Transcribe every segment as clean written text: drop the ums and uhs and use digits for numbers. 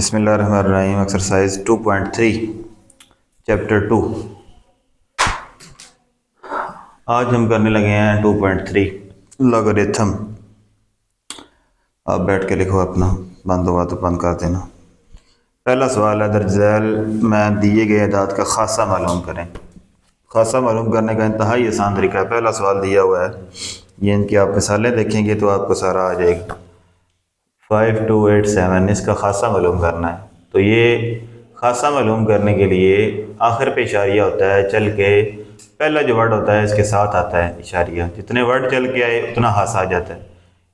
बिस्मिल्लाहिर्रहमानिर्रहीम। Exercise 2.3 chapter 2। आज हम करने लगे हैं 2.3 लॉगरिथम। आप बैठ के लिखो अपना, बंद हुआ तो बंद कर देना। पहला सवाल है, दर्ज झैल में दिए गए अदाद का खासा मालूम करें। खासा मालूम करने का इंतहाई आसान तरीका है। पहला सवाल दिया हुआ है, ये इनकी आप मिसालें देखेंगे तो आपको सारा आ जाएगा। 5287 इसका खासा मालूम करना है। तो ये खासा मालूम करने के लिए आखिर पे इशारिया होता है, चल के पहला जो वर्ड होता है इसके साथ आता है इशारिया। जितने वर्ड चल के आए उतना खासा आ जाता है।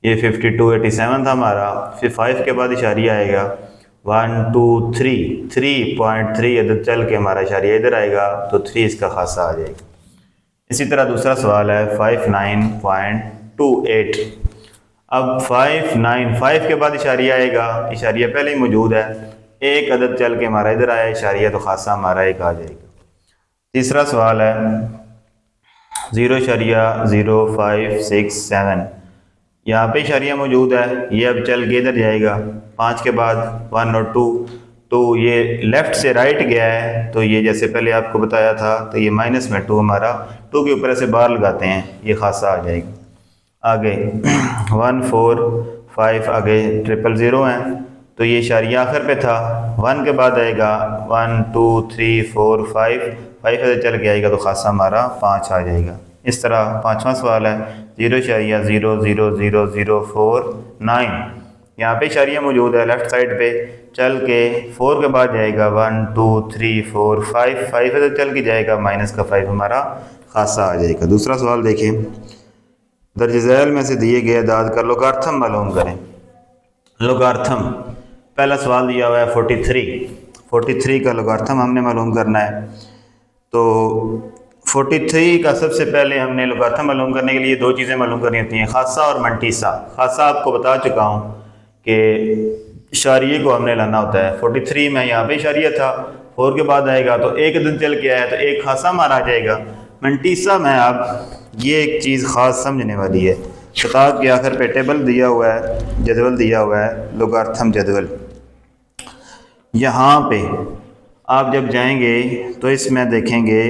ये 5287 था हमारा, फिर 5 के बाद इशारिया आएगा 1 2 3 3.3 अदद चल के हमारा इशारिया इधर आएगा तो 3 इसका खासा आ जाएगा। इसी तरह दूसरा सवाल है 59.28। अब 5 के बाद इशारिया आएगा, इशारिया पहले ही मौजूद है, एक अदद चल के हमारा इधर आया इशारिया तो खासा हमारा एक आ जाएगा। तीसरा सवाल है 0.0567, यहाँ पे इशारिया मौजूद है, ये अब चल के इधर जाएगा। 5 के बाद 1 और 2, तो ये लेफ़्ट से राइट गया है, तो ये जैसे पहले आपको बताया था, तो ये माइनस में 2 हमारा 2 के ऊपर से बाहर लगाते हैं, ये खासा आ जाएगा। आगे 145 आगे 000 है, तो ये इशारिया आखिर पे था। 1 के बाद आएगा 1 2 3 4 5 से चल के आएगा तो खासा हमारा 5 आ जाएगा। इस तरह पाँचवा सवाल है 0.00004,9, यहाँ पे इशारिया मौजूद है लेफ़्ट साइड पे, चल के 4 के बाद जाएगा 1 2 3 4 5 से चल के जाएगा माइनस का 5 हमारा खासा आ जाएगा। दूसरा सवाल देखिए, दर्ज झैल में से दिए गए अदाद का लोगार्थम मालूम करें। लोगार्थम, पहला सवाल दिया हुआ है 43 का लोगार्थम हमने मालूम करना है। तो 43 का सबसे पहले हमने लोगार्थम मालूम करने के लिए दो चीज़ें मालूम करनी होती हैं, खासा और मंटीसा। खासा आपको बता चुका हूँ कि इशारिये को हमने लाना होता है। 43 में यहाँ पे इशारिया था, 4 के बाद आएगा तो एक दिन चल के आया तो एक खासा मारा आ जाएगा। मंटीसा में आप ये एक चीज़ ख़ास समझने वाली है। किताब के आखिर पे टेबल दिया हुआ है, जदवल दिया हुआ है, लोगार्थम जदवल। यहाँ पे आप जब जाएंगे तो इसमें देखेंगे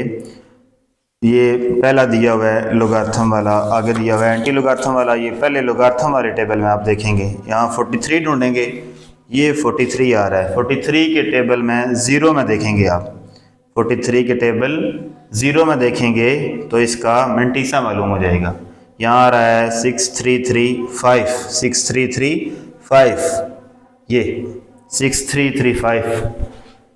ये पहला दिया हुआ है लोगार्थम वाला, आगे दिया हुआ है एंटी लोगार्थम वाला। ये पहले लोगार्थम वाले टेबल में आप देखेंगे, यहाँ 43 ढूंढेंगे, ये 43 आ रहा है। 43 के टेबल में ज़ीरो में देखेंगे आप, 43 के टेबल 0 में देखेंगे तो इसका मंटीसा मालूम हो जाएगा। यहाँ आ रहा है 6335, ये 6335।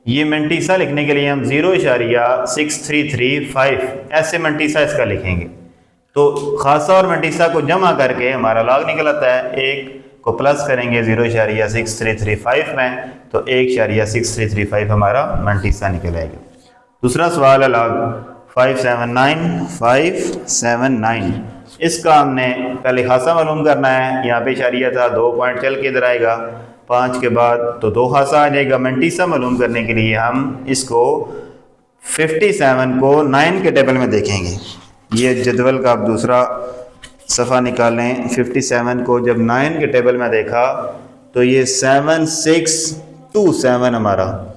ये मंटीसा लिखने के लिए हम 0.6335 ऐसे मंटीसा इसका लिखेंगे। तो खासा और मंटीसा को जमा करके हमारा लॉग निकल आता है। एक को प्लस करेंगे 0.6335 में तो 1.6335 हमारा मंटीसा निकल आएगा। दूसरा सवाल है लॉग 579। इसका हमने पहले खासा मालूम करना है। यहाँ पे इशारिया था, 2 पॉइंट चल के इधर आएगा, 5 के बाद तो 2 खासा आ जाएगा। मंटीसा मालूम करने के लिए हम इसको 57 को 9 के टेबल में देखेंगे। ये जदवल का आप दूसरा सफ़ा निकालें। 57 को जब 9 के टेबल में देखा तो ये 7627 हमारा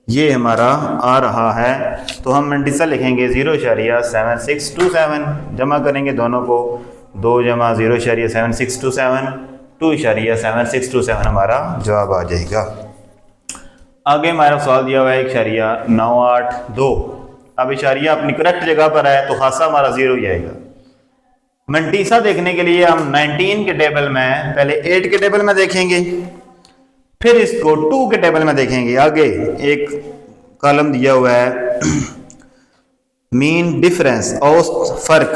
ये हमारा आ रहा है। तो हम मंटीसा लिखेंगे 0.7627, जमा करेंगे दोनों को, 2 जमा 0.7627 2.7627 हमारा जवाब आ जाएगा। आगे हमारा सवाल दिया हुआ है 1.982। अब इशारिया अपनी करेक्ट जगह पर है तो खासा हमारा 0 ही आएगा। मंटीसा देखने के लिए हम 19 के टेबल में पहले 8 के टेबल में देखेंगे, फिर इसको 2 के टेबल में देखेंगे। आगे एक कॉलम दिया हुआ है मीन डिफरेंस, औसत फ़र्क,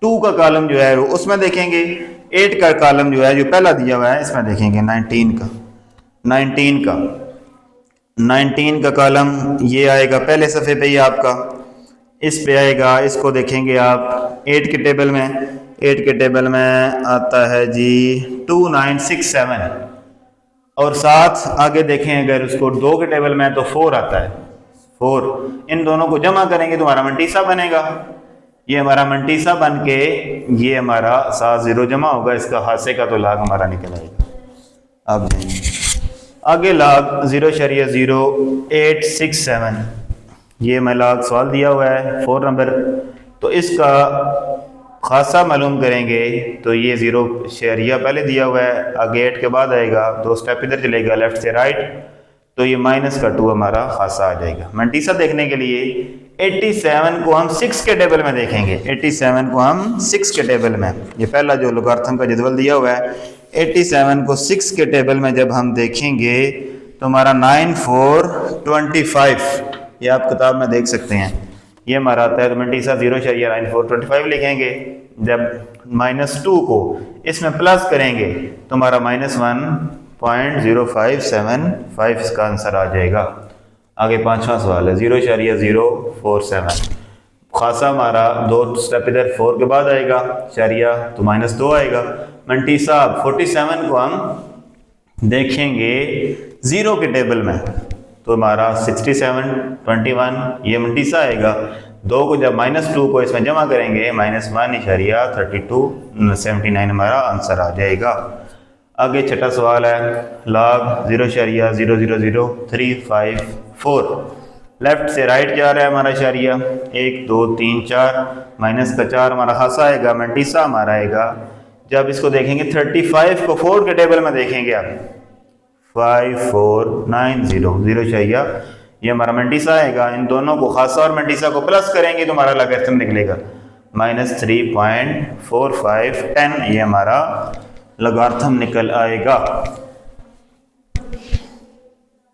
2 का कॉलम जो है वो उसमें देखेंगे। 8 का कॉलम जो है जो पहला दिया हुआ है इसमें देखेंगे 19 का कॉलम ये आएगा पहले सफ़े पे ही आपका, इस पे आएगा, इसको देखेंगे आप 8 के टेबल में। 8 के टेबल में आता है जी 2967 और साथ आगे देखें अगर उसको 2 के टेबल में तो 4 आता है, 4। इन दोनों को जमा करेंगे तो हमारा मंटीसा बनेगा। ये हमारा मंटीसा बन के ये हमारा 7 0 जमा होगा, इसका हादसे का तो लाग हमारा निकल आएगा। अब आगे log 0.0867, ये मैं log सवाल दिया हुआ है 4 नंबर, तो इसका खासा मालूम करेंगे तो ये 0 पहले दिया हुआ है, आगे 8 के बाद आएगा, 2 स्टेप इधर चलेगा लेफ्ट से राइट, तो ये -2 हमारा खासा आ जाएगा। मंटीसा देखने के लिए 87 को हम 6 के टेबल में देखेंगे, 87 को हम 6 के टेबल में, ये पहला जो लोगार्थम का जदवल दिया हुआ है, 87 को 6 के टेबल में जब हम देखेंगे तो हमारा 9425, ये आप किताब में देख सकते हैं, ये हमारा आता है। तो मंटीसा 0.9425 लिखेंगे, जब -2 को इसमें प्लस करेंगे तो हमारा -1.0575 इसका आंसर आ जाएगा। आगे 5वां सवाल है 0.047, खासा हमारा 2 स्टेप इधर 4 के बाद आएगा, शरिया तो -2 आएगा। मंटीसा 47 को हम देखेंगे 0 के टेबल में तो हमारा 6721, ये मंटीसा आएगा। 2 को जब -2 को इसमें जमा करेंगे -1.3279 हमारा आंसर आ जाएगा। आगे छठा सवाल है log 0.0000354, लेफ्ट से राइट जा रहा है हमारा शरिया, 1 2 3 4, -4 हमारा खासा आएगा, मंटीसा हमारा आएगा। जब इसको देखेंगे 35 को 4 के टेबल में देखेंगे आप 5490, 0 ये हमारा मंटीसा आएगा। इन दोनों को खासा और मंटीसा को प्लस करेंगे तो हमारा लॉगरिथम निकलेगा -3.4510, ये हमारा लॉगरिथम निकल आएगा।